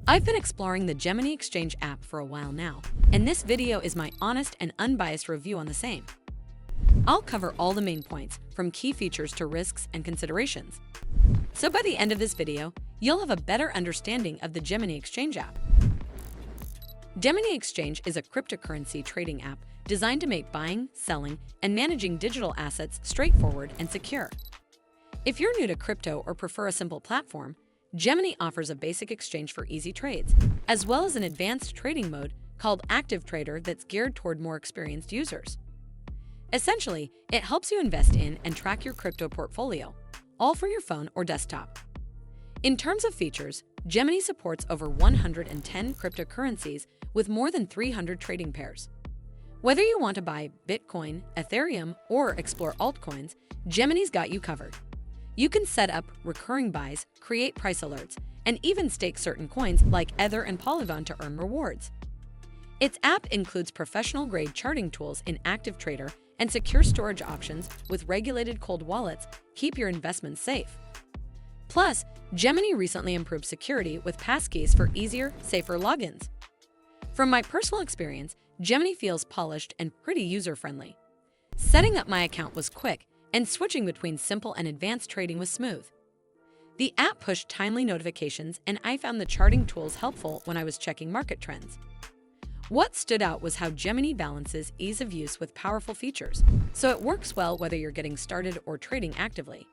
I've been exploring the Gemini Exchange app for a while now, and this video is my honest and unbiased review on the same. I'll cover all the main points, from key features to risks and considerations. So by the end of this video, you'll have a better understanding of the Gemini Exchange app. Gemini Exchange is a cryptocurrency trading app designed to make buying, selling, and managing digital assets straightforward and secure. If you're new to crypto or prefer a simple platform, Gemini offers a basic exchange for easy trades, as well as an advanced trading mode called Active Trader that's geared toward more experienced users. Essentially, it helps you invest in and track your crypto portfolio, all for your phone or desktop. In terms of features, Gemini supports over 110 cryptocurrencies with more than 300 trading pairs. Whether you want to buy Bitcoin, Ethereum, or explore altcoins, Gemini's got you covered. You can set up recurring buys, create price alerts, and even stake certain coins like Ether and Polygon to earn rewards. Its app includes professional-grade charting tools in Active Trader and secure storage options with regulated cold wallets keep your investments safe. Plus, Gemini recently improved security with passkeys for easier, safer logins. From my personal experience, Gemini feels polished and pretty user-friendly. Setting up my account was quick, and switching between simple and advanced trading was smooth. The app pushed timely notifications, and I found the charting tools helpful when I was checking market trends. What stood out was how Gemini balances ease of use with powerful features, so it works well whether you're getting started or trading actively.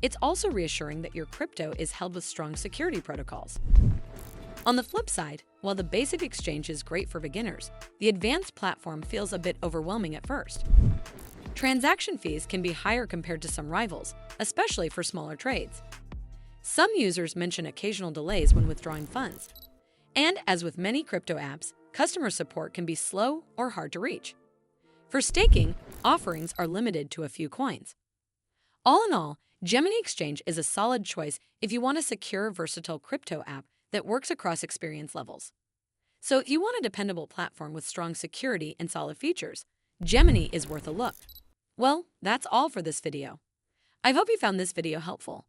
It's also reassuring that your crypto is held with strong security protocols. On the flip side, while the basic exchange is great for beginners, the advanced platform feels a bit overwhelming at first. Transaction fees can be higher compared to some rivals, especially for smaller trades. Some users mention occasional delays when withdrawing funds. And as with many crypto apps, customer support can be slow or hard to reach. For staking, offerings are limited to a few coins. All in all, Gemini Exchange is a solid choice if you want a secure, versatile crypto app that works across experience levels. So if you want a dependable platform with strong security and solid features, Gemini is worth a look. Well, that's all for this video. I hope you found this video helpful.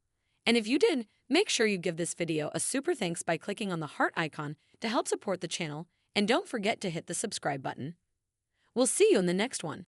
And if you did, make sure you give this video a super thanks by clicking on the heart icon to help support the channel, and don't forget to hit the subscribe button. We'll see you in the next one.